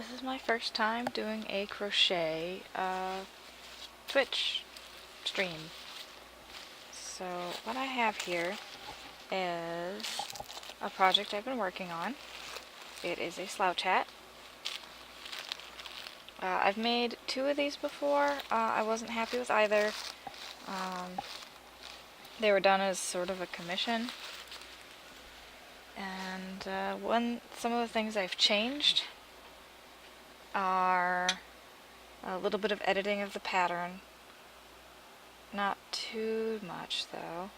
this is my first time doing a crochet Twitch stream. So what I have here is a project I've been working on. It is a slouch hat. I've made 2 of these before. I wasn't happy with either. They were done as sort of a commission. And some of the things I've changed are a little bit of editing of the pattern. Not too much though.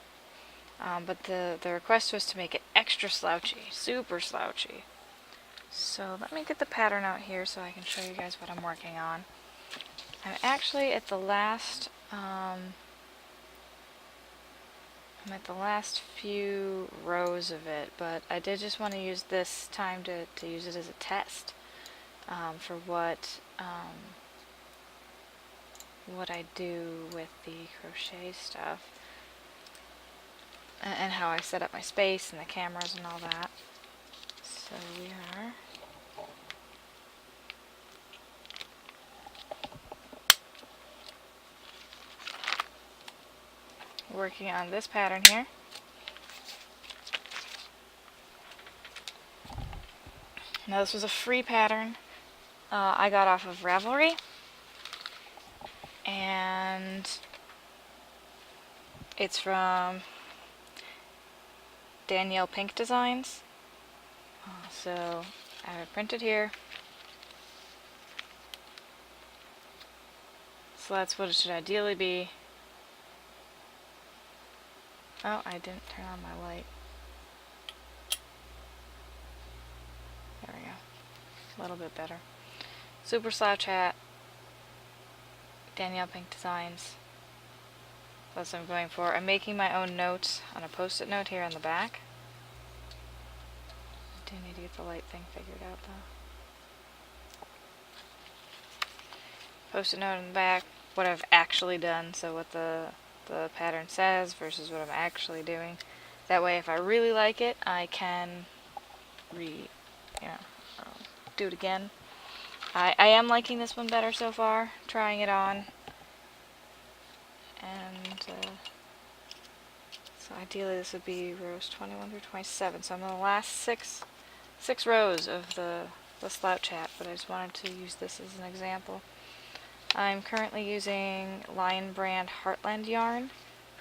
But the request was to make it extra slouchy, super slouchy. So let me get the pattern out here so I can show you guys what I'm working on. I'm actually at the last I'm at the last few rows of it, but I did just want to use this time to use it as a test for what I do with the crochet stuff and how I set up my space and the cameras and all that. So we are working on this pattern here. Now this was a free pattern I got off of Ravelry, and it's from Danielle Pink Designs. So I have it printed here. So that's what it should ideally be. Oh, I didn't turn on my light. There we go. A little bit better. Super slouch hat. Danielle Pink Designs. That's what I'm going for. I'm making my own notes on a post-it note here on the back. I do need to get the light thing figured out though. Post-it note in the back, what I've actually done, so what the pattern says versus what I'm actually doing. That way if I really like it, I can do it again. I am liking this one better so far, trying it on. And so ideally this would be rows 21 through 27. So I'm in the last six rows of the slouch hat, but I just wanted to use this as an example. I'm currently using Lion Brand Heartland yarn.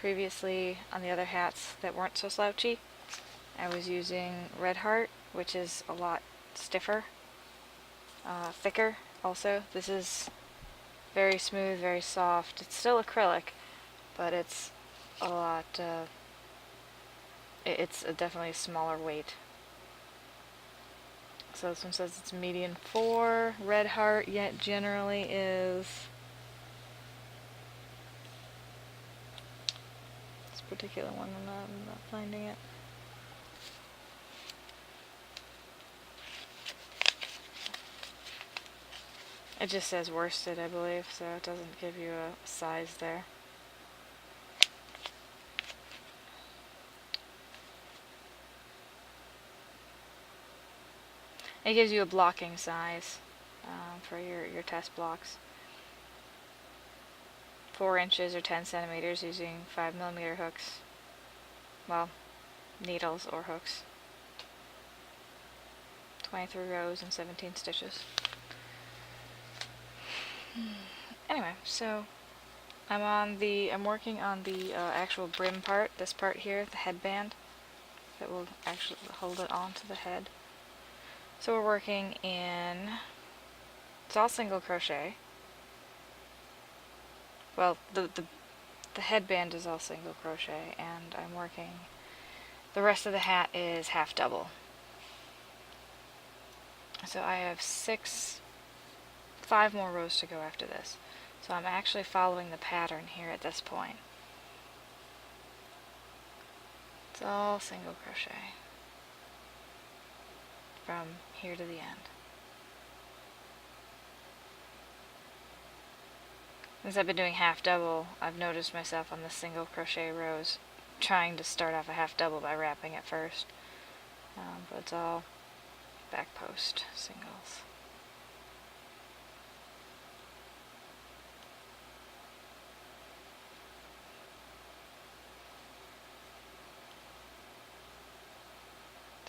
Previously on the other hats that weren't so slouchy, I was using Red Heart, which is a lot stiffer, thicker also. This is very smooth, very soft. It's still acrylic, but it's a lot, it's definitely a smaller weight. So this one says it's medium 4. Red Heart yet generally is this particular one. I'm not finding it. It just says worsted, I believe, so it doesn't give you a size there. It gives you a blocking size for your test blocks. 4 inches or 10 centimeters using 5mm hooks. Well, needles or hooks. 23 rows and 17 stitches. Anyway, so I'm working on the actual brim part, this part here, the headband, that will actually hold it onto the head. So we're working in, it's all single crochet. Well, the headband is all single crochet, and I'm working, the rest of the hat is half double. So I have 5 more rows to go after this. So I'm actually following the pattern here at this point. It's all single crochet from here to the end. Since I've been doing half double, I've noticed myself on the single crochet rows trying to start off a half double by wrapping it first. But it's all back post singles.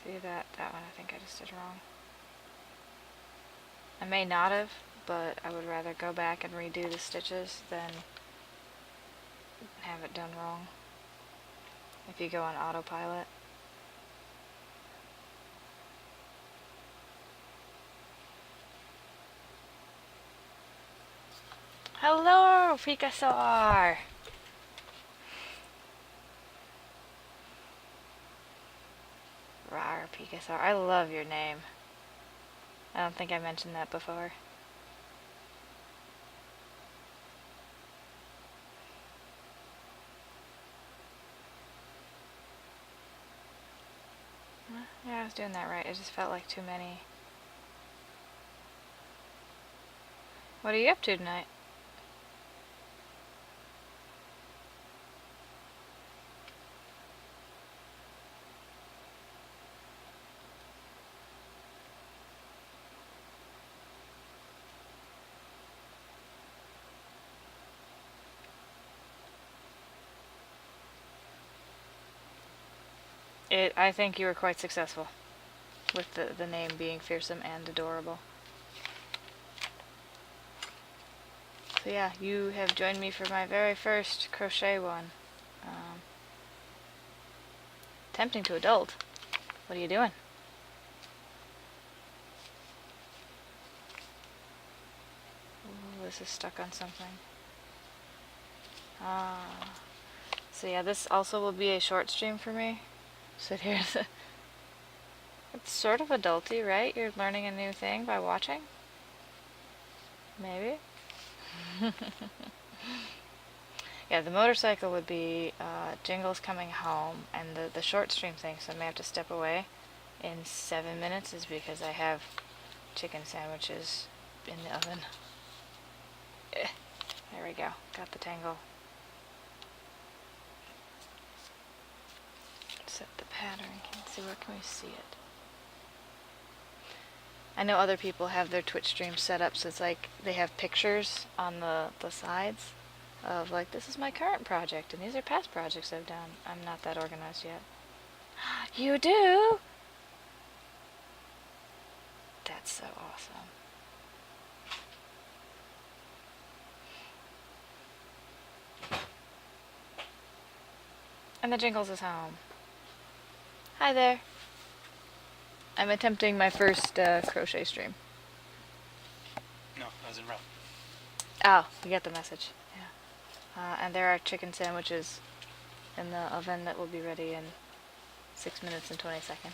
See that one I think I just did wrong. I may not have, but I would rather go back and redo the stitches than have it done wrong. If you go on autopilot. Hello, Pikasaur! Rar Pikasaur. I love your name. I don't think I mentioned that before. Yeah, I was doing that right. It just felt like too many. What are you up to tonight? I think you were quite successful with the name being fearsome and adorable. So yeah, you have joined me for my very first crochet one. Tempting to adult. What are you doing? Ooh, this is stuck on something. So yeah, this also will be a short stream for me. So here's it's sort of adulty, right? You're learning a new thing by watching? Maybe? Yeah, the motorcycle would be Jingles coming home, and the short stream thing, so I may have to step away in 7 minutes, is because I have chicken sandwiches in the oven. There we go. Got the tangle. Set the pattern. Where can we see it? I know other people have their Twitch streams set up so it's like they have pictures on the sides of like, this is my current project and these are past projects I've done. I'm not that organized yet. You do? That's so awesome. And the Jingles is home. Hi there. I'm attempting my first crochet stream. No, I was in route. Oh, you get the message. Yeah. And there are chicken sandwiches in the oven that will be ready in 6 minutes and 20 seconds.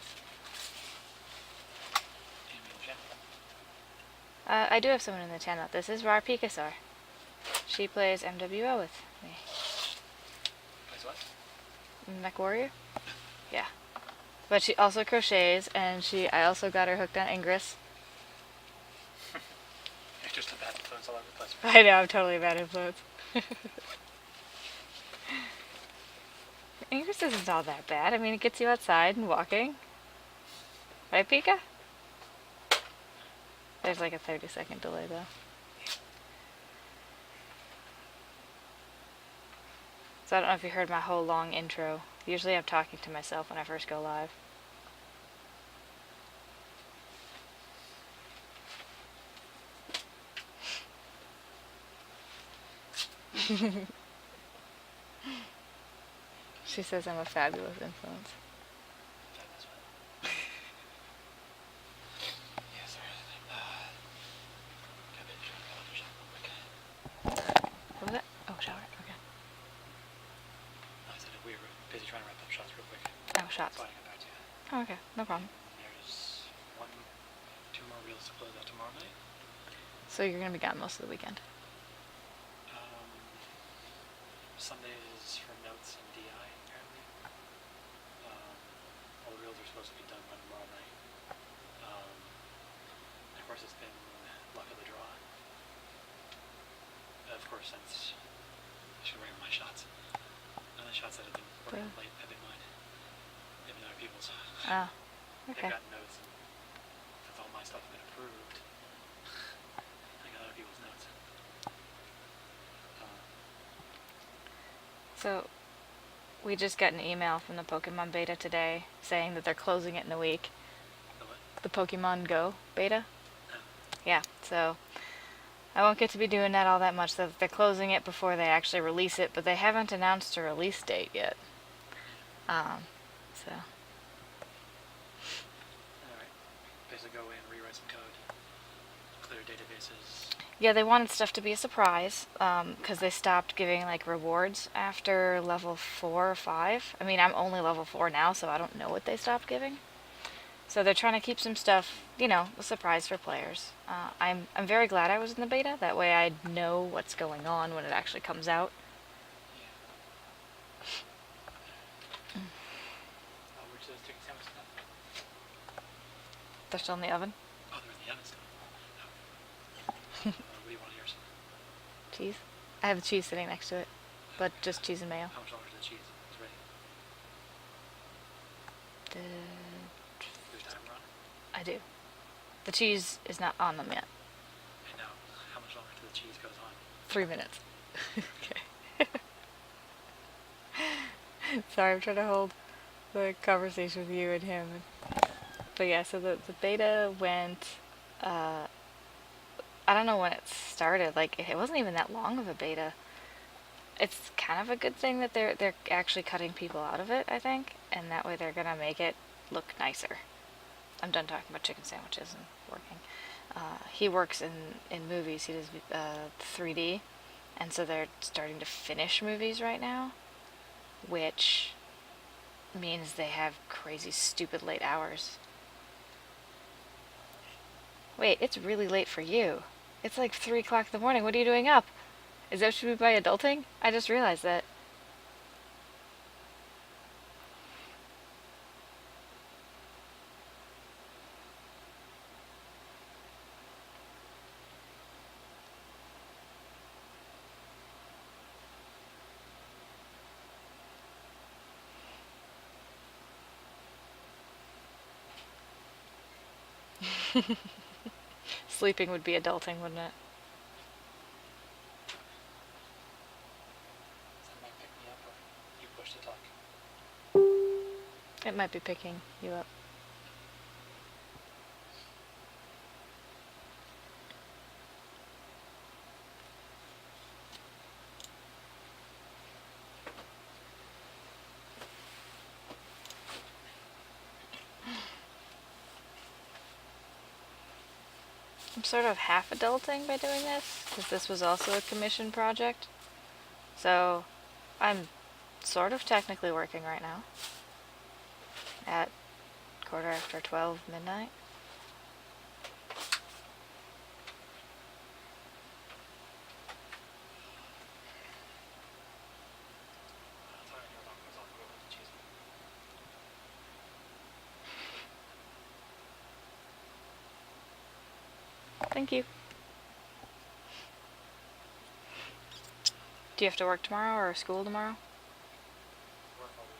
I do have someone in the channel. This is Rar Pikasaur. She plays MWO with me. Plays what? Mech Warrior? Yeah. But she also crochets, and I also got her hooked on Ingress. You're just a bad influence all over the place. I know, I'm totally a bad influence. Ingress isn't all that bad. I mean, it gets you outside and walking. Right, Pika? There's like a 30-second delay, though. So I don't know if you heard my whole long intro. Usually I'm talking to myself when I first go live. She says I'm a fabulous influence. What was that? Oh, shower. Okay. I said we were busy trying to wrap up shots real quick. Oh, shots. So I got back to you. Oh, okay. No problem. There's 2 more reels to close out tomorrow night. So you're going to be gone most of the weekend? Sunday is for notes and DI, apparently. All the reels are supposed to be done by tomorrow night. Of course, it's been luck of the draw. Of course, since I should write my shots. And the shots that have been working late have been mine. They've been other people's. Oh, okay. They've gotten notes, and since all my stuff has been approved, I got other people's notes. So, We just got an email from the Pokemon beta today saying that they're closing it in a week. The what? The Pokemon Go beta. Oh. Yeah, so I won't get to be doing that all that much. They're closing it before they actually release it, but they haven't announced a release date yet. So Alright. Basically go away and rewrite some code. Clear databases. yeah, they wanted stuff to be a surprise because they stopped giving like rewards after level 4 or 5. I mean, I'm only level 4 now, so I don't know what they stopped giving. So they're trying to keep some stuff, you know, a surprise for players. I'm very glad I was in the beta. That way I'd know what's going on when it actually comes out. Yeah. Where's those chicken sandwiches now? They're still in the oven. Oh, they're in the oven still. Oh. What do you want on yours? Cheese. I have the cheese sitting next to it, but just cheese and mayo. How much longer is the cheese? It's ready. There's timer on? I do. The cheese is not on them yet. And now, how much longer until the cheese goes on? 3 minutes. Okay. Sorry, I'm trying to hold the conversation with you and him. But yeah, so the beta went, I don't know when it started. Like, it wasn't even that long of a beta. It's kind of a good thing that they're actually cutting people out of it, I think, and that way they're gonna make it look nicer. I'm done talking about chicken sandwiches and working. He works in movies. He does 3D, and so they're starting to finish movies right now, which means they have crazy, stupid late hours. Wait, it's really late for you. It's like 3 o'clock in the morning. What are you doing up? Is that what you mean by adulting? I just realized that. Sleeping would be adulting, wouldn't it? That might pick me up or you push to talk. It might be picking you up. I'm sort of half adulting by doing this, because this was also a commission project. So I'm sort of technically working right now at 12:15 midnight. Timer here alarm goes off. Go with the cheese. Thank you. Do you have to work tomorrow or school tomorrow? Work all week.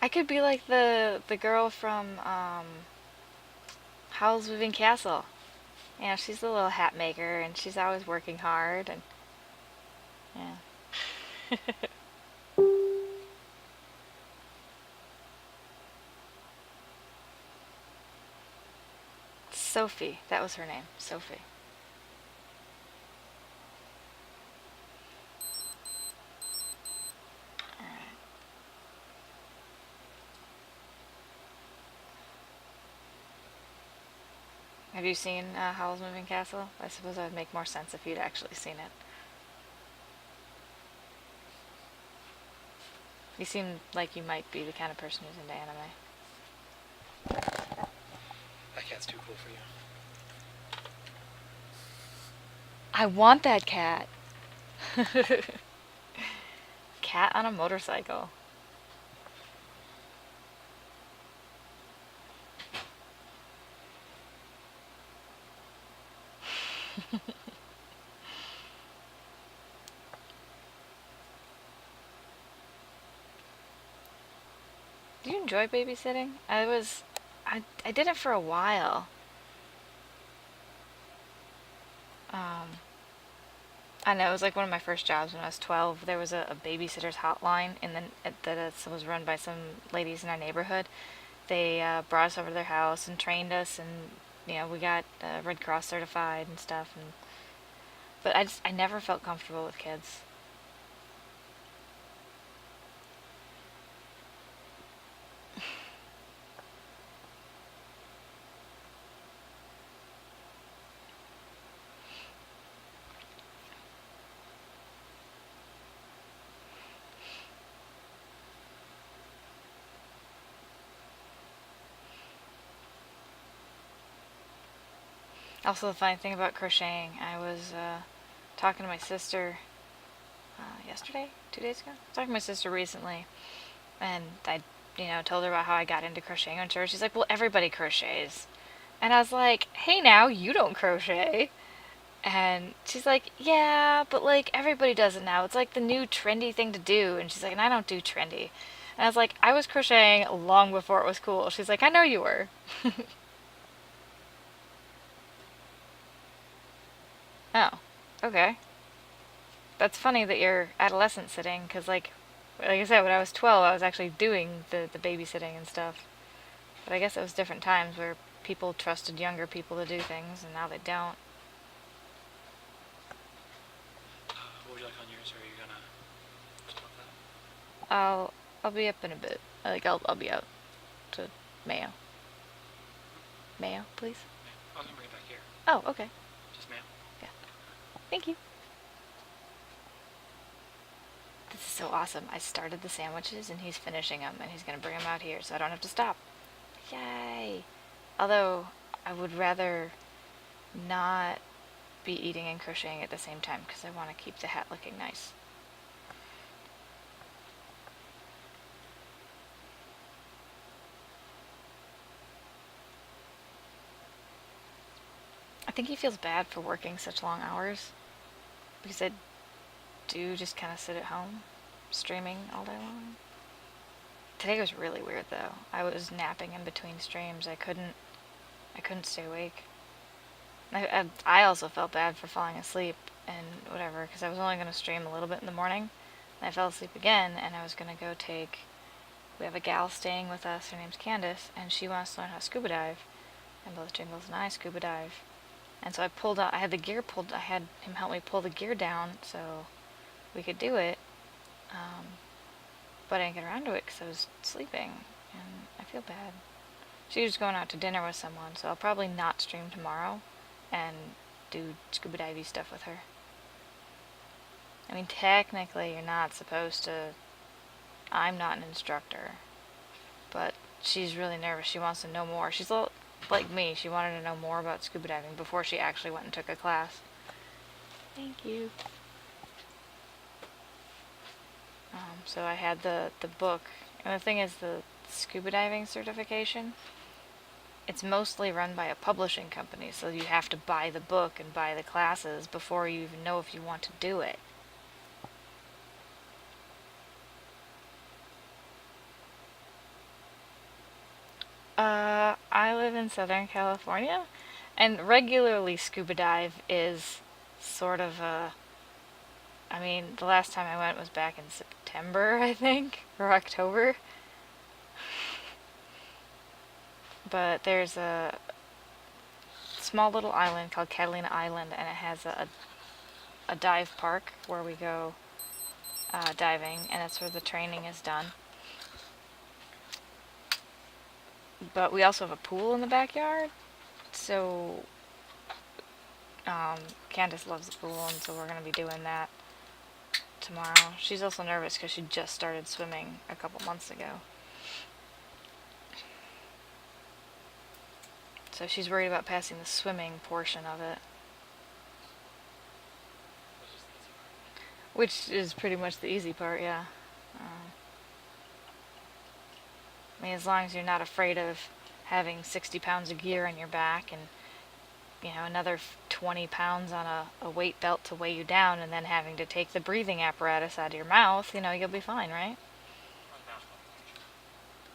I could be like the girl from Howl's Moving Castle. You know, she's a little hat maker and she's always working hard and yeah. Sophie, that was her name, Sophie. Alright. Have you seen Howl's Moving Castle? I suppose that would make more sense if you'd actually seen it. You seem like you might be the kind of person who's into anime. That cat's too cool for you. I want that cat. Cat on a motorcycle. Do you enjoy babysitting? I did it for a while. Um, I know it was like one of my first jobs when I was 12. There was a babysitter's hotline, and then that was run by some ladies in our neighborhood. They brought us over to their house and trained us, and we got Red Cross certified and stuff. But I never felt comfortable with kids. Also, the funny thing about crocheting, I was talking to my sister yesterday, 2 days ago. I was talking to my sister recently, and I, told her about how I got into crocheting on church. She's like, "Well, everybody crochets," and I was like, "Hey, now you don't crochet." And she's like, "Yeah, but like everybody does it now. It's like the new trendy thing to do." And she's like, "And I don't do trendy." And I was like, "I was crocheting long before it was cool." She's like, "I know you were." Oh, okay. That's funny that you're adolescent sitting, because like I said, when I was 12, I was actually doing the babysitting and stuff. But I guess it was different times where people trusted younger people to do things, and now they don't. What would you like on yours, or are you gonna split that? I'll be up in a bit. I'll be out to Mayo. Mayo, please. Yeah. I was gonna bring it back here. Oh, okay. Just mail. Yeah. Thank you. This is so awesome. I started the sandwiches and he's finishing them and he's going to bring them out here so I don't have to stop. Yay. Although I would rather not be eating and crocheting at the same time because I want to keep the hat looking nice. I think he feels bad for working such long hours because I do just kind of sit at home streaming all day long. Today was really weird though. I was napping in between streams. I couldn't stay awake. I also felt bad for falling asleep and whatever because I was only going to stream a little bit in the morning. And I fell asleep again, and I was going to go take. We have a gal staying with us. Her name's Candace, and she wants to learn how to scuba dive. And both Jingles and I scuba dive. And so I pulled out. I had the gear pulled. I had him help me pull the gear down so we could do it. But I didn't get around to it because I was sleeping, and I feel bad. She was going out to dinner with someone, so I'll probably not stream tomorrow and do scuba divey stuff with her. I mean, technically, you're not supposed to. I'm not an instructor, but she's really nervous. She wants to know more. She's a little like me. She wanted to know more about scuba diving before she actually went and took a class. Thank you. So I had the book, and the thing is, the scuba diving certification, it's mostly run by a publishing company, so you have to buy the book and buy the classes before you even know if you want to do it. I live in Southern California, and regularly scuba dive is sort of a. I mean, the last time I went was back in September, I think, or October. But there's a small little island called Catalina Island, and it has a dive park where we go diving, and that's where the training is done. But we also have a pool in the backyard, so Candace loves the pool, and so we're going to be doing that tomorrow. She's also nervous because she just started swimming a couple months ago. So she's worried about passing the swimming portion of it. Which is pretty much the easy part, yeah. I mean, as long as you're not afraid of having 60 pounds of gear on your back and, another 20 pounds on a weight belt to weigh you down and then having to take the breathing apparatus out of your mouth, you'll be fine, right?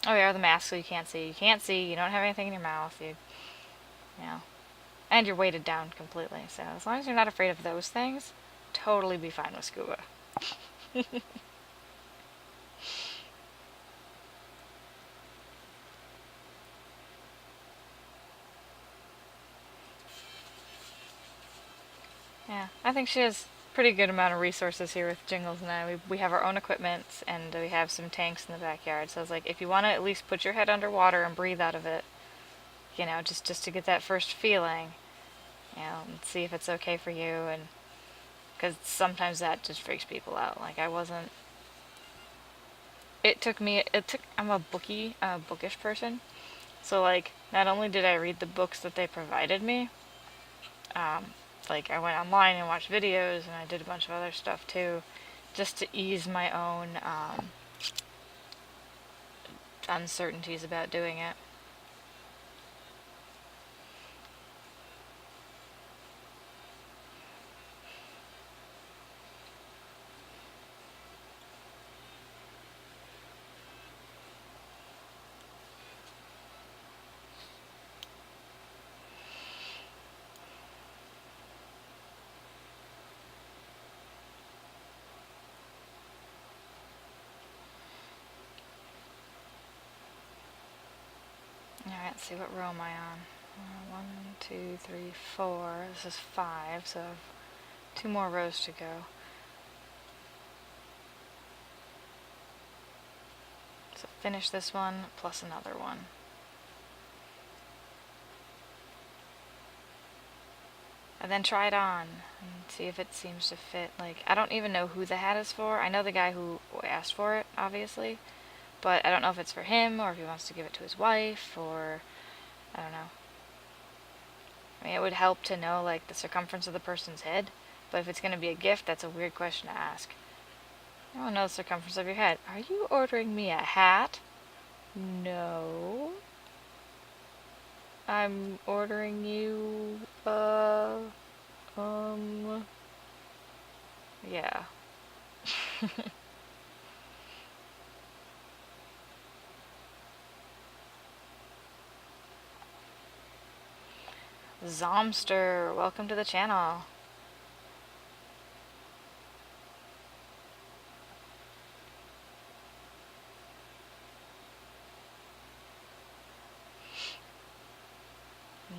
Oh, yeah, the mask so you can't see. You can't see, you don't have anything in your mouth, you know. And you're weighted down completely. So as long as you're not afraid of those things, totally be fine with scuba. Yeah, I think she has pretty good amount of resources here with Jingles and I. We have our own equipment and we have some tanks in the backyard. So it's like if you want to at least put your head underwater and breathe out of it, you know, just to get that first feeling, you know, and see if it's okay for you. And because sometimes that just freaks people out. Like I wasn't. It took me. It took. I'm a bookish person. So like, not only did I read the books that they provided me, um, like I went online and watched videos and I did a bunch of other stuff too, just to ease my own uncertainties about doing it. Alright, let's see, what row am I on? 1, 2, 3, 4. This is 5, so I have 2 more rows to go. So finish this one plus another one. And then try it on and see if it seems to fit. Like, I don't even know who the hat is for. I know the guy who asked for it, obviously, but I don't know if it's for him or if he wants to give it to his wife or I don't know. I mean, it would help to know like the circumference of the person's head, but if it's going to be a gift, that's a weird question to ask. I don't know the circumference of your head. Are you ordering me a hat? No. I'm ordering you, yeah. Zomster, welcome to the channel.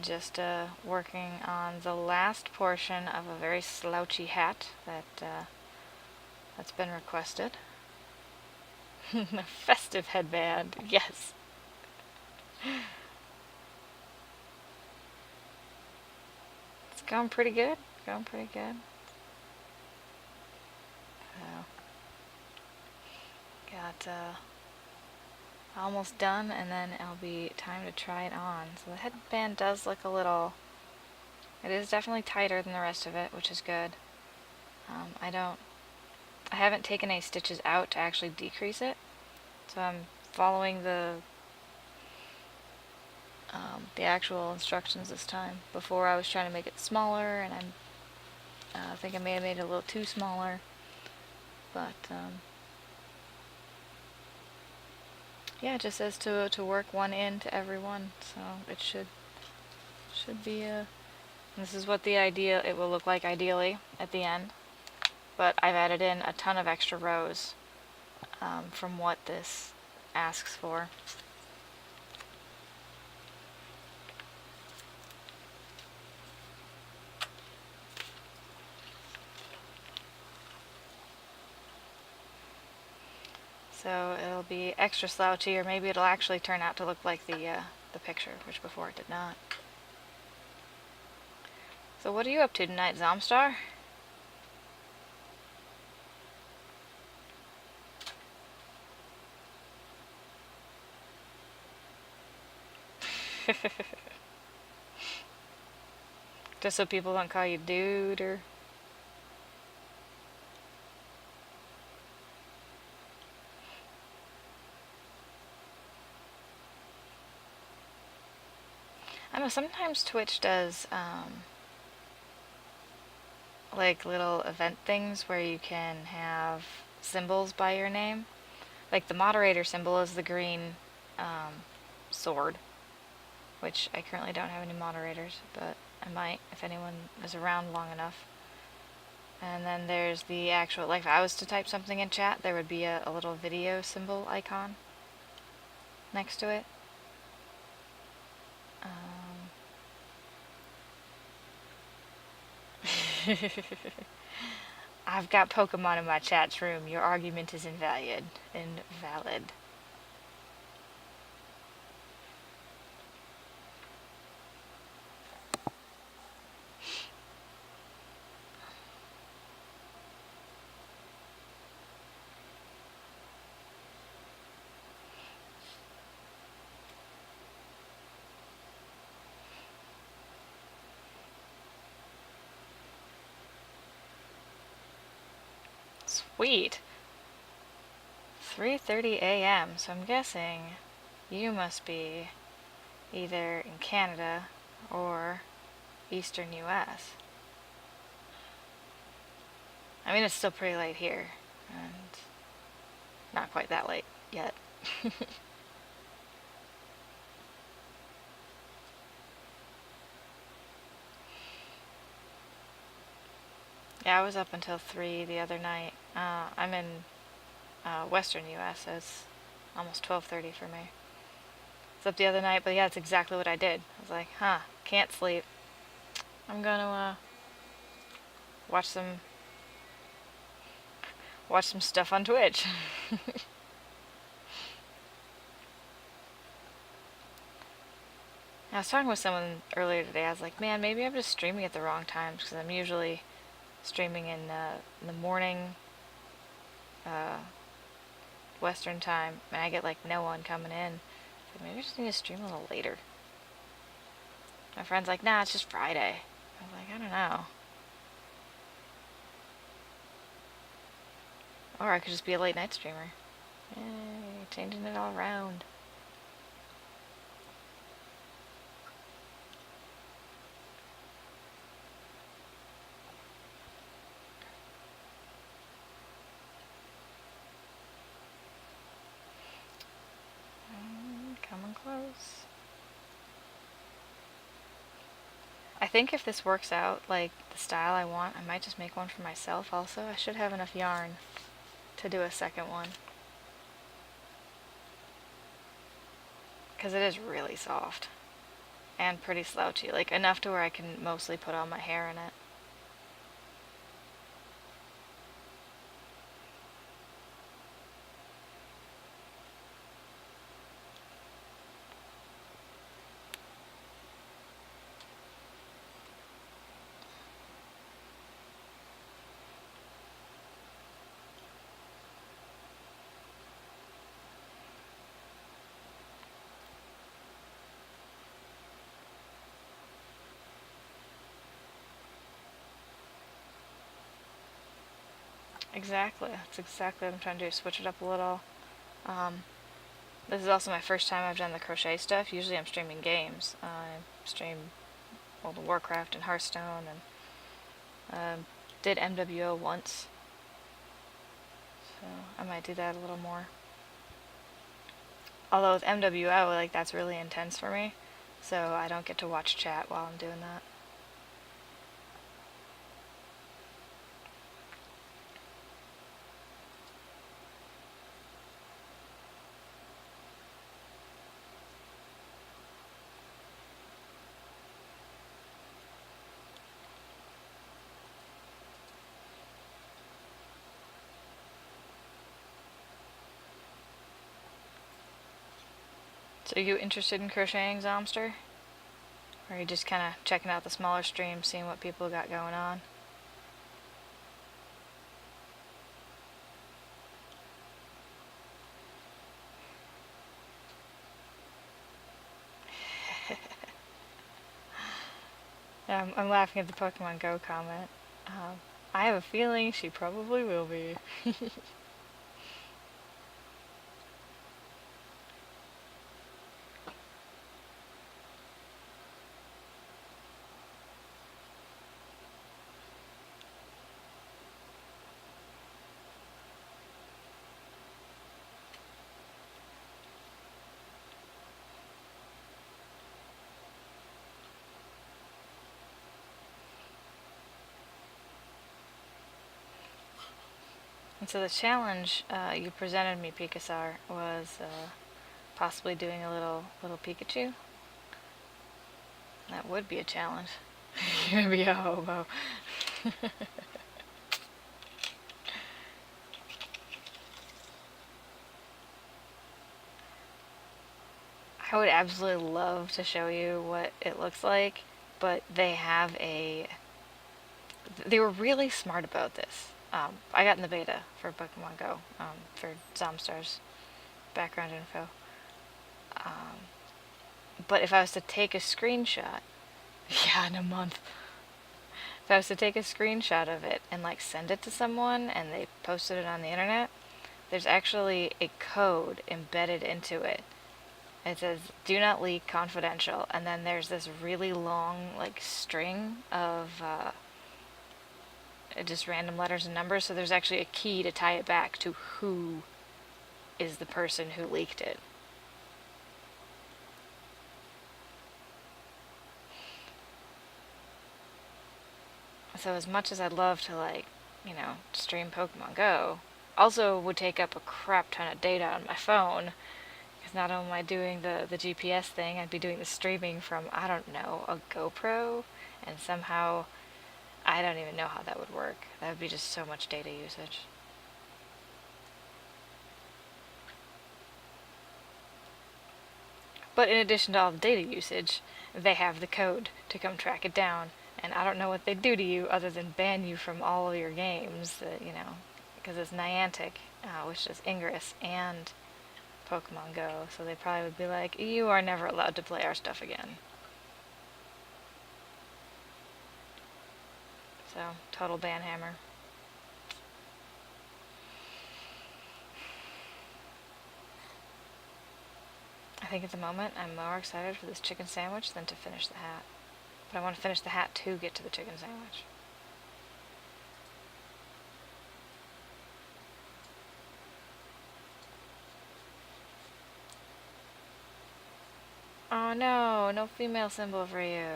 Just working on the last portion of a very slouchy hat that's been requested. A festive headband, yes. It's going pretty good. Going pretty good. So, got almost done, and then it'll be time to try it on. So the headband does look a little. It is definitely tighter than the rest of it, which is good. I haven't taken any stitches out to actually decrease it, so I'm following the actual instructions this time. Before I was trying to make it smaller, and I think I may have made it a little too smaller, but yeah, it just says to work one in to every one, so it should be a. This is what it will look like ideally at the end, but I've added in a ton of extra rows from what this asks for. So it'll be extra slouchy, or maybe it'll actually turn out to look like the picture, which before it did not. So what are you up to tonight, Zomstar? Just so people don't call you dude, or... I know sometimes Twitch does like little event things where you can have symbols by your name. Like the moderator symbol is the green sword, which I currently don't have any moderators, but I might if anyone is around long enough. And then there's the actual, like if I was to type something in chat, there would be a little video symbol icon next to it. I've got Pokemon in my chat room. Your argument is invalid. Invalid. Sweet. 3:30 a.m. So I'm guessing you must be either in Canada or Eastern US. I mean, it's still pretty late here, and not quite that late yet. Yeah, I was up until 3 the other night. I'm in Western US, so it's almost 12:30 for me. I was up the other night, but yeah, that's exactly what I did. I was like, huh, can't sleep. I'm gonna watch some stuff on Twitch. I was talking with someone earlier today. I was like, man, maybe I'm just streaming at the wrong times because I'm usually streaming in the morning, uh, Western time, and I get like no one coming in. So maybe I just need to stream a little later. My friend's like, nah, it's just Friday. I was like, I don't know. Or I could just be a late night streamer. Yay, changing it all around. Coming close. I think if this works out, like the style I want, I might just make one for myself also. I should have enough yarn to do a second one. Because it is really soft. And pretty slouchy. Like enough to where I can mostly put all my hair in it. Exactly. That's exactly what I'm trying to do. Switch it up a little. This is also my first time I've done the crochet stuff. Usually I'm streaming games. I stream World of Warcraft and Hearthstone, and did MWO once. So I might do that a little more. Although with MWO, like that's really intense for me. So I don't get to watch chat while I'm doing that. So are you interested in crocheting, Zomster? Or are you just kind of checking out the smaller streams, seeing what people got going on? I'm laughing at the Pokemon Go comment. I have a feeling she probably will be. So the challenge you presented me, Picasar, was possibly doing a little Pikachu. That would be a challenge. You're gonna be a hobo. I would absolutely love to show you what it looks like, but they were really smart about this. I got in the beta for Pokemon Go, for Zomstar's background info. But if I was to take a screenshot, yeah, in a month. If I was to take a screenshot of it and like send it to someone and they posted it on the internet, there's actually a code embedded into it. It says "Do not leak, confidential," and then there's this really long like string of just random letters and numbers. So there's actually a key to tie it back to who is the person who leaked it. So as much as I'd love to like, stream Pokemon Go, also would take up a crap ton of data on my phone. Because not only am I doing the GPS thing, I'd be doing the streaming from, I don't know, a GoPro, and somehow I don't even know how that would work. That would be just so much data usage. But in addition to all the data usage, they have the code to come track it down. And I don't know what they do to you other than ban you from all of your games, because it's Niantic, which is Ingress and Pokemon Go. So they probably would be like, you are never allowed to play our stuff again. So, total ban hammer. I think at the moment I'm more excited for this chicken sandwich than to finish the hat. But I want to finish the hat to get to the chicken sandwich. Oh no, no female symbol for you.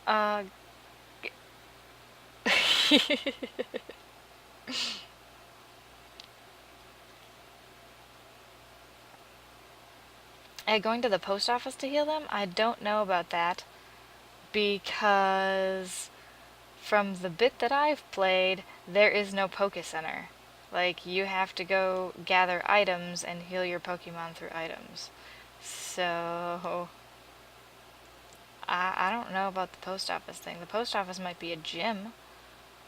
Uh... Going to the post office to heal them? I don't know about that. Because from the bit that I've played, there is no Poke Center. Like, you have to go gather items and heal your Pokemon through items. So, I don't know about the post office thing. The post office might be a gym,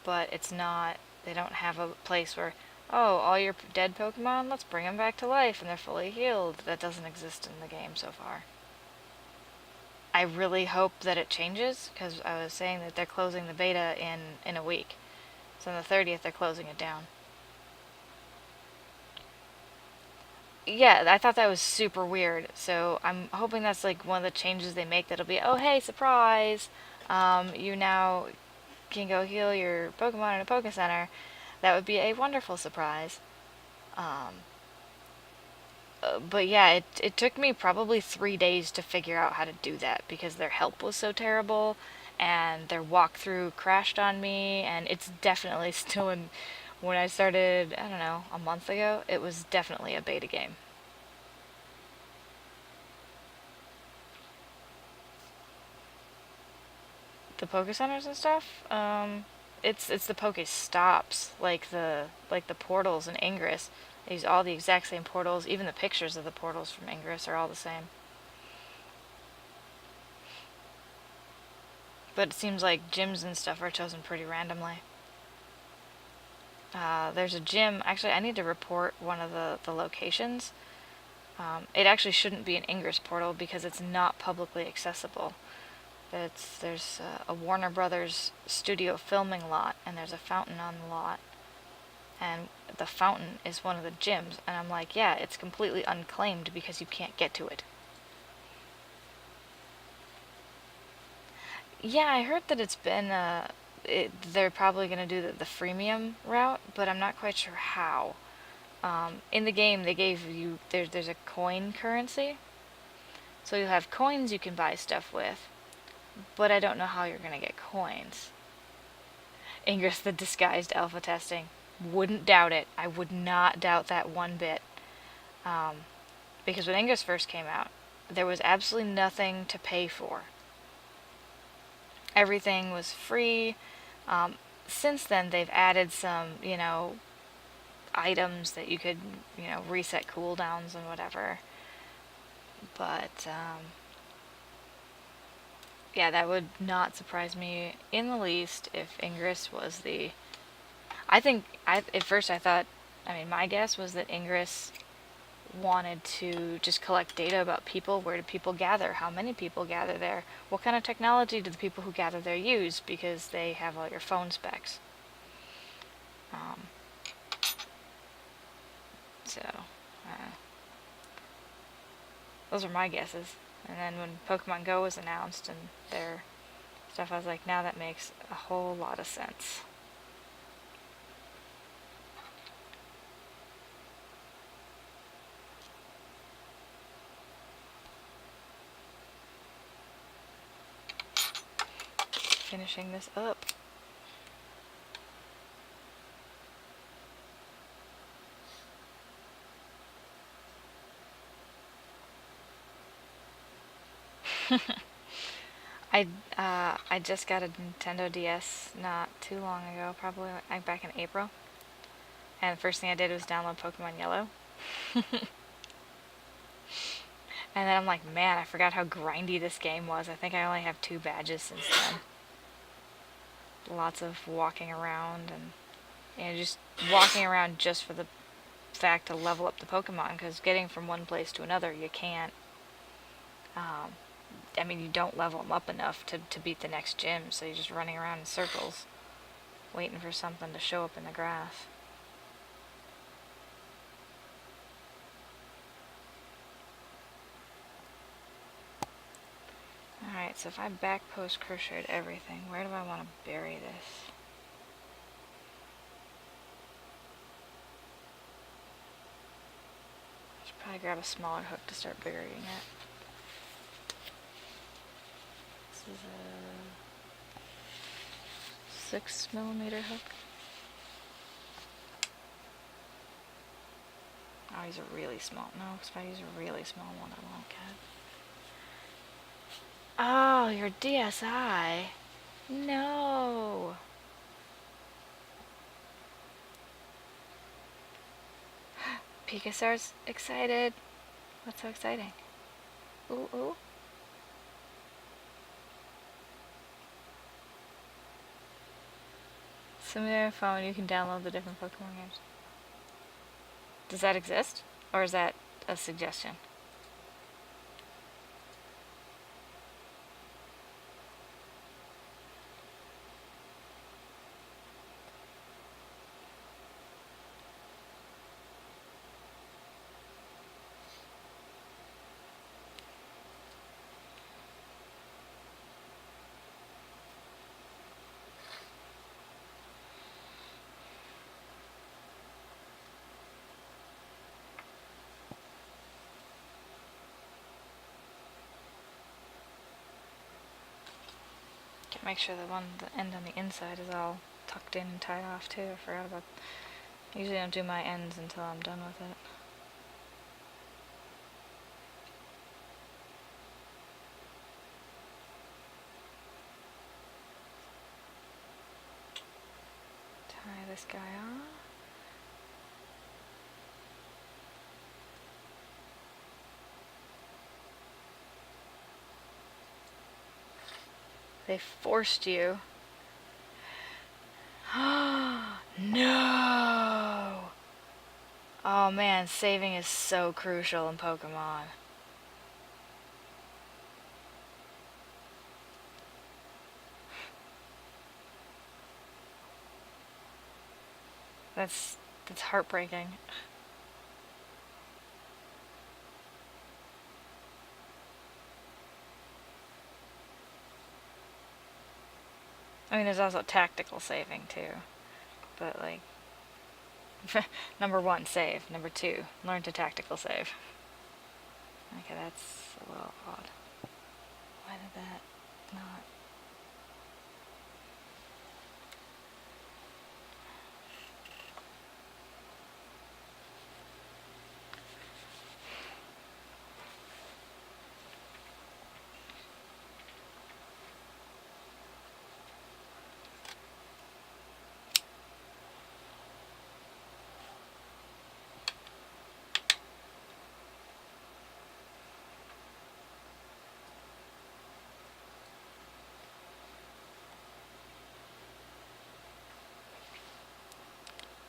but it's not, they don't have a place where, oh, all your dead Pokemon, let's bring them back to life and they're fully healed. That doesn't exist in the game so far. I really hope that it changes, because I was saying that they're closing the beta in a week. So on the 30th, they're closing it down. Yeah, I thought that was super weird. So I'm hoping that's like one of the changes they make that'll be, oh, hey, surprise! You now can go heal your Pokemon in a Poke Center. That would be a wonderful surprise. But yeah, it took me probably 3 days to figure out how to do that because their help was so terrible and their walkthrough crashed on me, and it's definitely still in. When I started, I don't know, a month ago, it was definitely a beta game. The Poke Centers and stuff, it's the Poke Stops, like the portals in Ingress. They use all the exact same portals. Even the pictures of the portals from Ingress are all the same. But it seems like gyms and stuff are chosen pretty randomly. There's a gym. Actually, I need to report one of the locations. It actually shouldn't be an Ingress portal because it's not publicly accessible. There's a Warner Brothers studio filming lot, and there's a fountain on the lot. And the fountain is one of the gyms, and I'm like, yeah, it's completely unclaimed because you can't get to it. Yeah, I heard that it's been, they're probably going to do the freemium route, but I'm not quite sure how. In the game, they gave you, there's a coin currency. So you have coins you can buy stuff with, but I don't know how you're going to get coins. Ingress the disguised alpha testing. Wouldn't doubt it. I would not doubt that one bit. Because when Ingress first came out, there was absolutely nothing to pay for. Everything was free. Since then, they've added some, items that you could, reset cooldowns and whatever. But, yeah, that would not surprise me in the least if Ingress was the... at first I thought, my guess was that Ingress wanted to just collect data about people. Where do people gather? How many people gather there? What kind of technology do the people who gather there use? Because they have all your phone specs. Those are my guesses. And then when Pokemon Go was announced and their stuff, I was like, now that makes a whole lot of sense. Finishing this up. I just got a Nintendo DS not too long ago, probably back in April. And the first thing I did was download Pokemon Yellow. And then I'm like, man, I forgot how grindy this game was. I think I only have 2 badges since then. Lots of walking around and just walking around just for the fact to level up the Pokemon, because getting from one place to another, you can't. You don't level them up enough to beat the next gym, so you're just running around in circles, waiting for something to show up in the grass. Alright, so if I back post crocheted everything, where do I want to bury this? I should probably grab a smaller hook to start burying it. This is a 6mm hook. I'll use a really small. No, because if I use a really small one, I won't get. Oh, your DSi. No. Pikasaur's excited. What's so exciting? Ooh, ooh. Similar phone, you can download the different Pokemon games. Does that exist? Or is that a suggestion? Make sure the end on the inside is all tucked in and tied off too. I forgot about. I usually don't do my ends until I'm done with it. Tie this guy on. They forced you. No! Oh man, saving is so crucial in Pokemon. That's heartbreaking. There's also tactical saving too. But like, number 1, save. Number 2, learn to tactical save. Okay, that's a little odd. Why did that not...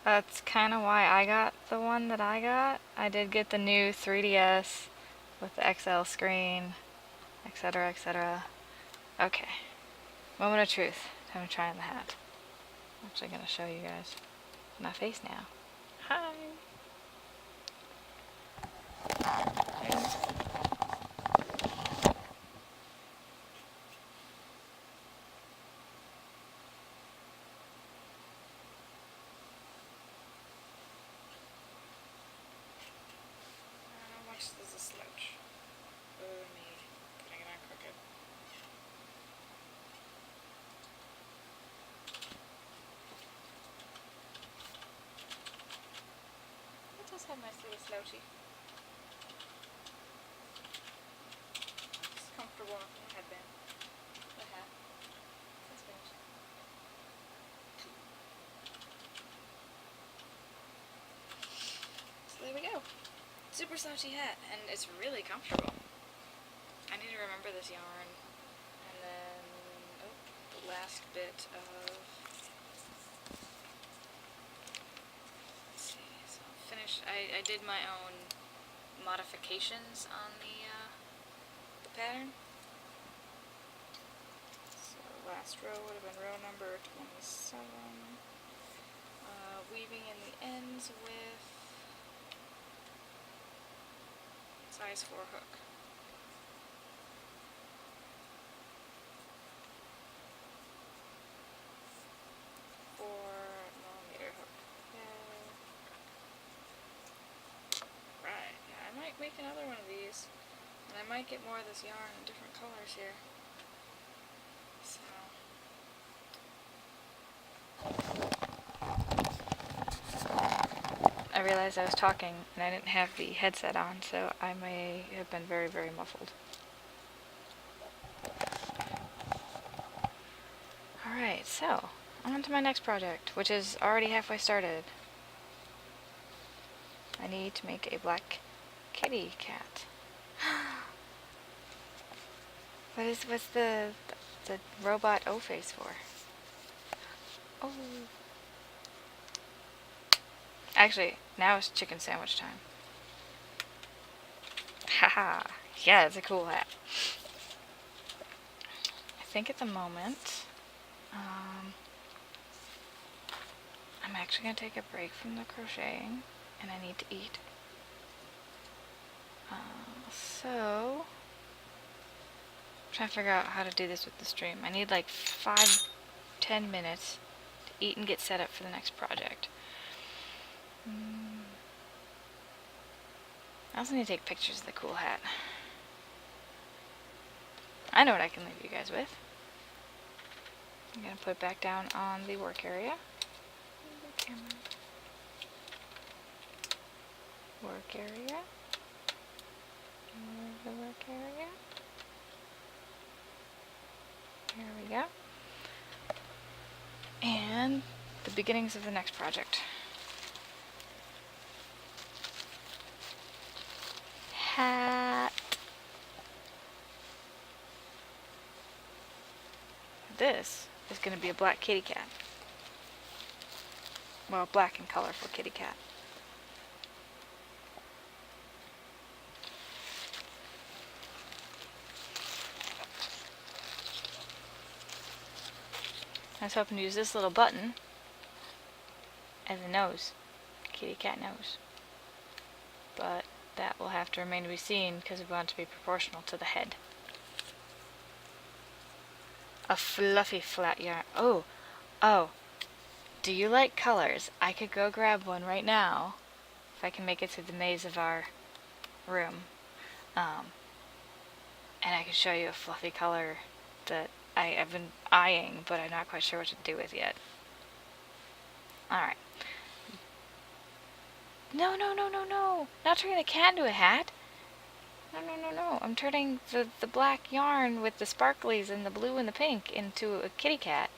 That's kind of why I got the one that I got. I did get the new 3DS with the XL screen, etc., etc. Okay. Moment of truth. Time to try on the hat. I'm actually going to show you guys my face now. Hi. How much does a slouch? Oh, me putting it on crooked. It does have nice little slouchy. It's comfortable enough in the headband. The hat. That's finished. So there we go. Super slouchy hat, and it's really comfortable. I need to remember this yarn. And then, oh, the last bit of, let's see, so I'll finish, I did my own modifications on the pattern. So last row would have been row number 27. Weaving in the ends with size 4 hook. Right, yeah, I might make another one of these, and I might get more of this yarn in different colors here. So I realized I was talking and I didn't have the headset on, so I may have been very, very muffled. Alright, so on to my next project, which is already halfway started. I need to make a black kitty cat. What's the robot O-face for? Oh. Actually, now it's chicken sandwich time. Haha. Yeah, it's a cool hat. I think at the moment, I'm actually going to take a break from the crocheting, and I need to eat. So, I'm trying to figure out how to do this with the stream. I need like 5-10 minutes to eat and get set up for the next project. I also need to take pictures of the cool hat. I know what I can leave you guys with. I'm going to put it back down on the work area. Work area. The work area. There we go. And the beginnings of the next project. Hat. This is going to be a black kitty cat. Well, black and colorful kitty cat. I was hoping to use this little button as a nose, kitty cat nose. But that will have to remain to be seen because we want it to be proportional to the head. A fluffy flat yarn. Oh, do you like colors? I could go grab one right now if I can make it through the maze of our room. And I can show you a fluffy color that I've been eyeing, but I'm not quite sure what to do with yet. Alright. No. Not turning the cat into a hat. No. I'm turning the black yarn with the sparklies and the blue and the pink into a kitty cat.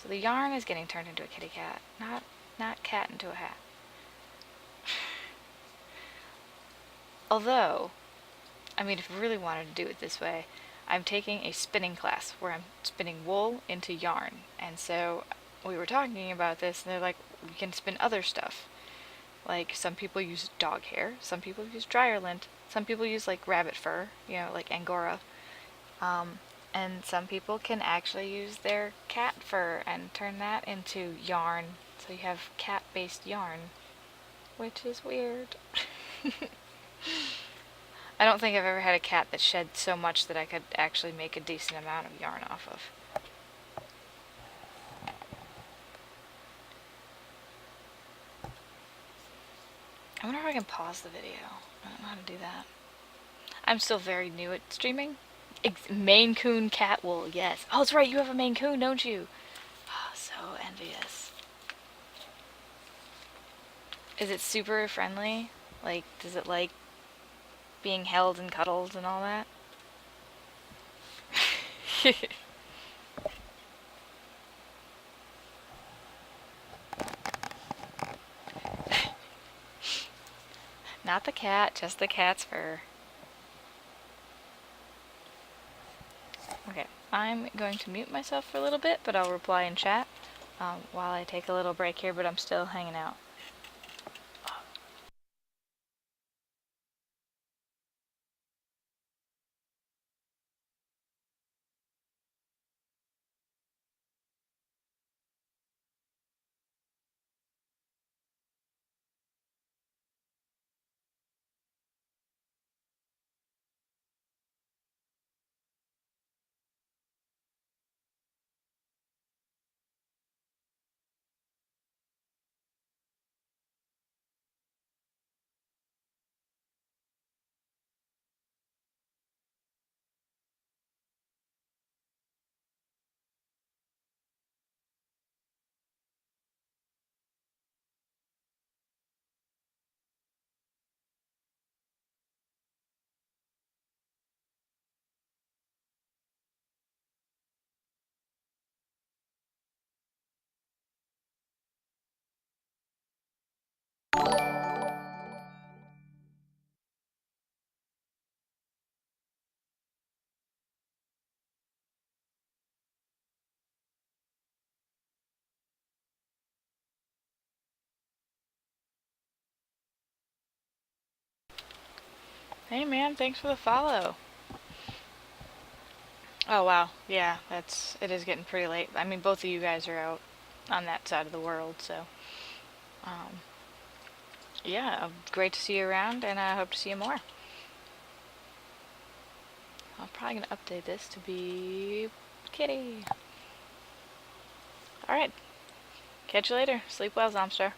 So the yarn is getting turned into a kitty cat, not cat into a hat. Although, I mean, if I really wanted to do it this way, I'm taking a spinning class where I'm spinning wool into yarn. And so we were talking about this, and they're like, we can spin other stuff. Like some people use dog hair, some people use dryer lint, some people use like rabbit fur, you know, like Angora. And some people can actually use their cat fur and turn that into yarn. So you have cat-based yarn, which is weird. I don't think I've ever had a cat that shed so much that I could actually make a decent amount of yarn off of. I wonder if I can pause the video. I don't know how to do that. I'm still very new at streaming. Maine Coon cat wool, yes. Oh, that's right, you have a Maine Coon, don't you? Oh, so envious. Is it super friendly? Like, does it like being held and cuddled and all that? Not the cat, just the cat's fur. Okay, I'm going to mute myself for a little bit, but I'll reply in chat while I take a little break here, but I'm still hanging out. Hey man, thanks for the follow. Oh wow, yeah, it is getting pretty late. I mean, both of you guys are out on that side of the world, so um, yeah, great to see you around, and I hope to see you more. I'm probably gonna update this to be Kitty. All right, catch you later. Sleep well, Zomstar.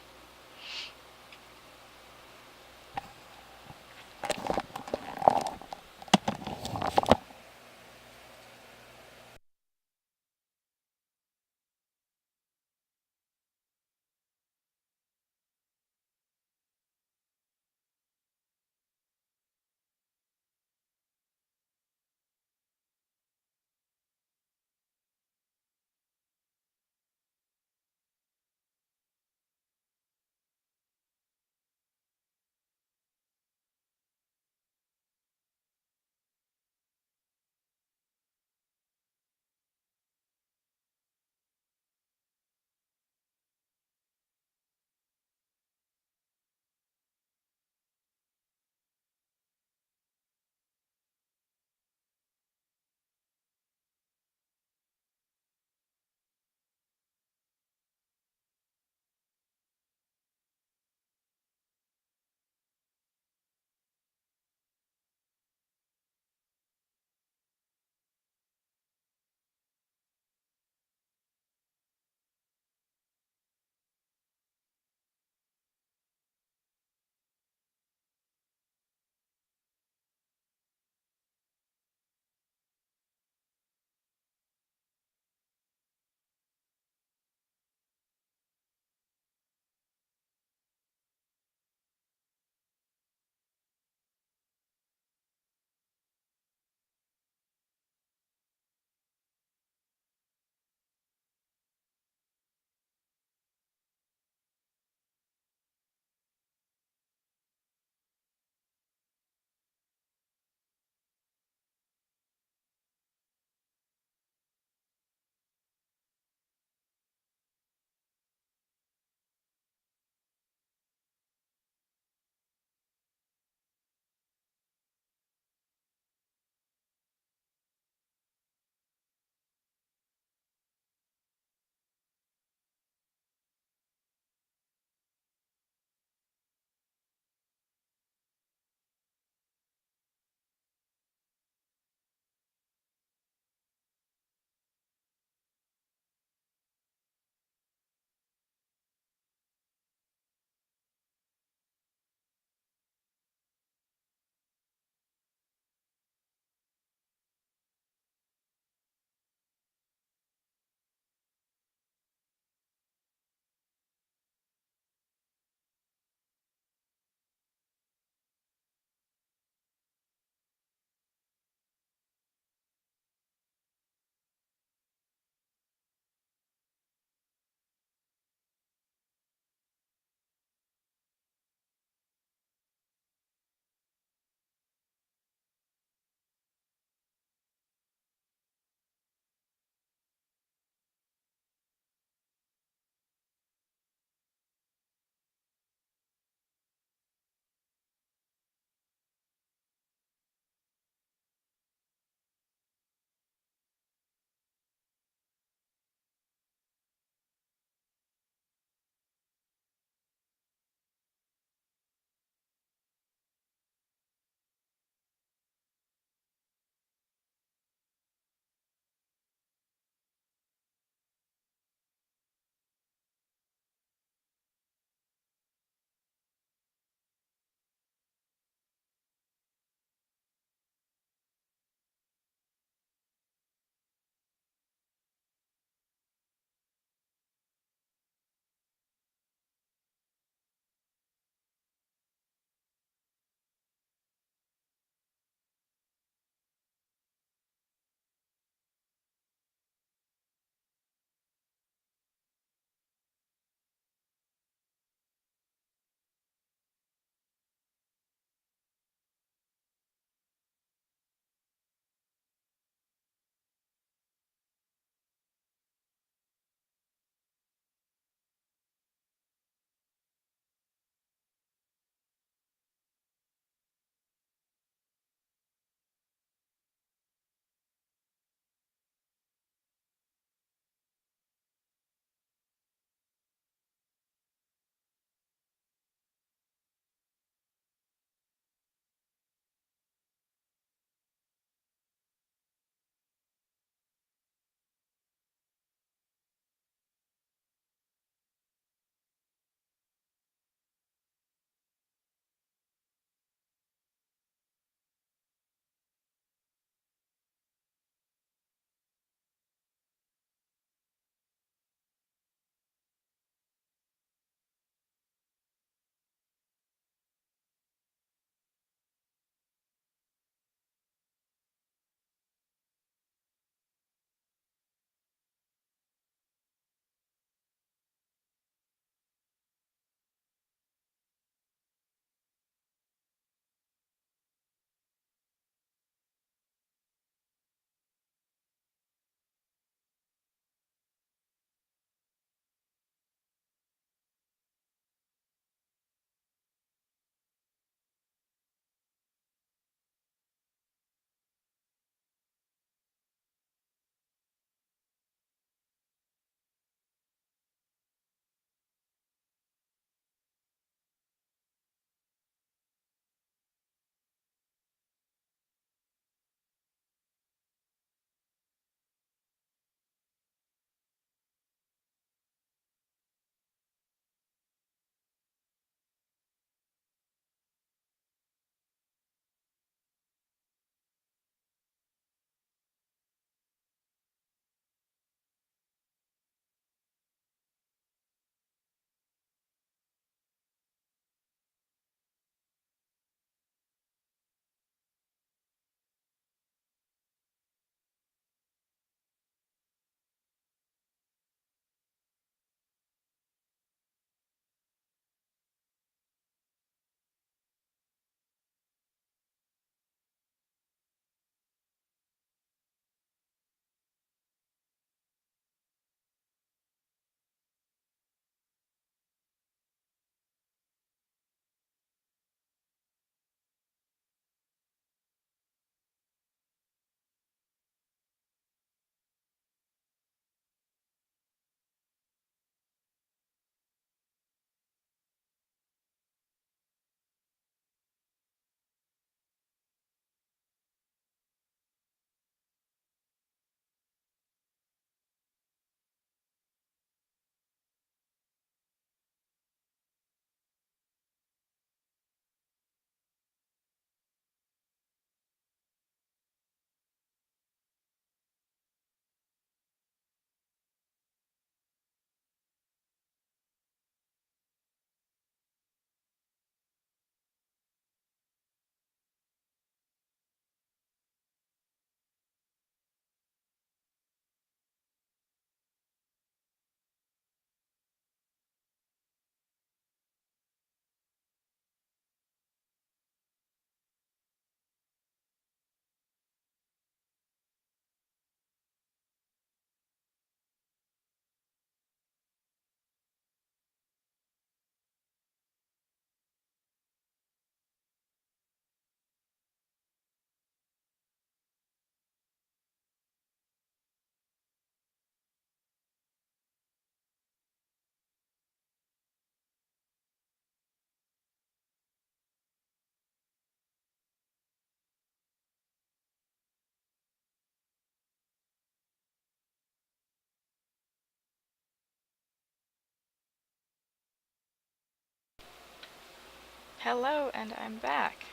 Hello, and I'm back.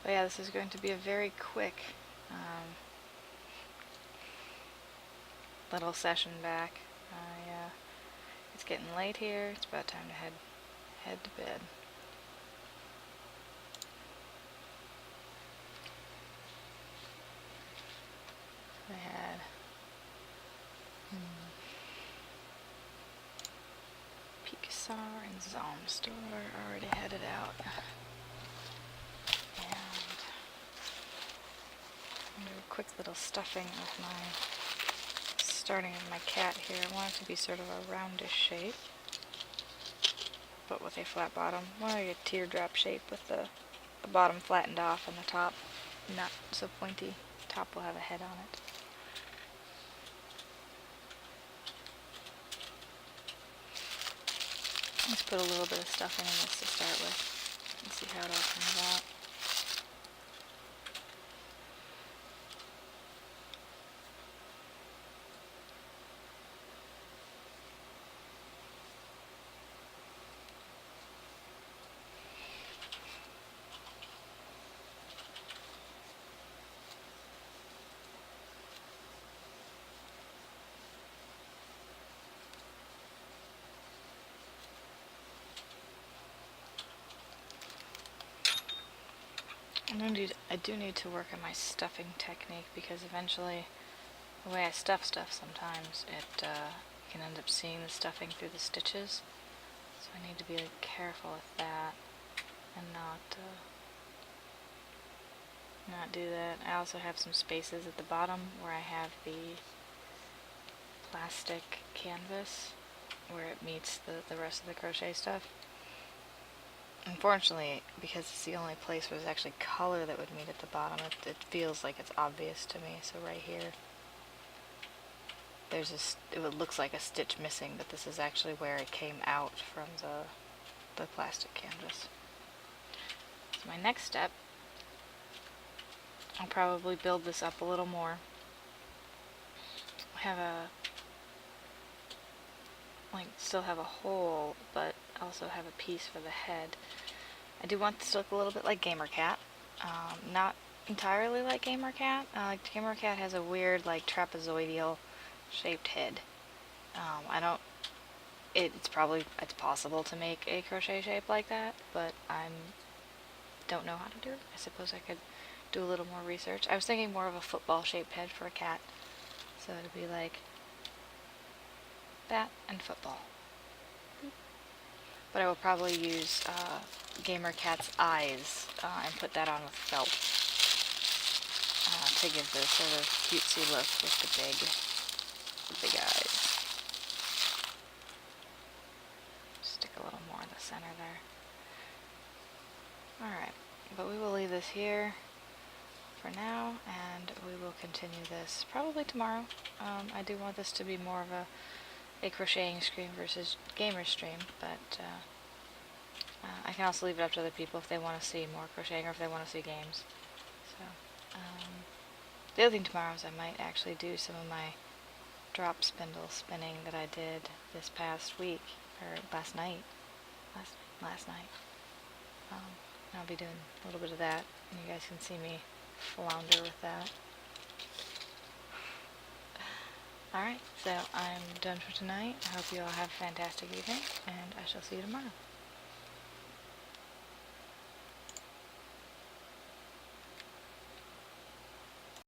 But yeah, this is going to be a very quick little session back. It's getting late here. It's about time to head to bed. I had Picasar and Zomstar already headed out. And I'm going to do a quick little stuffing of starting with my cat here. I want it to be sort of a roundish shape, but with a flat bottom. More like a teardrop shape with the bottom flattened off and the top not so pointy. The top will have a head on it. Let's put a little bit of stuffing in this to start with and see how it all comes out. I do need to work on my stuffing technique, because eventually the way I stuff stuff sometimes it can end up seeing the stuffing through the stitches, so I need to be careful with that and not do that. I also have some spaces at the bottom where I have the plastic canvas where it meets the rest of the crochet stuff. Unfortunately, because it's the only place where there's actually color that would meet at the bottom, it feels like it's obvious to me. So right here, it looks like a stitch missing, but this is actually where it came out from the plastic canvas. So my next step, I'll probably build this up a little more. Still have a hole, but also have a piece for the head. I do want this to look a little bit like Gamer Cat. Not entirely like Gamer Cat. Gamer Cat has a weird, trapezoidal shaped head. It's possible to make a crochet shape like that, but I don't know how to do it. I suppose I could do a little more research. I was thinking more of a football shaped head for a cat, so it'd be like that and football. But I will probably use Gamer Cat's eyes and put that on with felt to give the sort of cutesy look with the big eyes. Stick a little more in the center there. Alright, but we will leave this here for now, and we will continue this probably tomorrow. I do want this to be more of a crocheting stream versus gamer stream, but I can also leave it up to other people if they want to see more crocheting or if they want to see games. So, the other thing tomorrow is I might actually do some of my drop spindle spinning that I did this past week, or last night. I'll be doing a little bit of that, and you guys can see me flounder with that. Alright, so I'm done for tonight. I hope you all have a fantastic evening, and I shall see you tomorrow.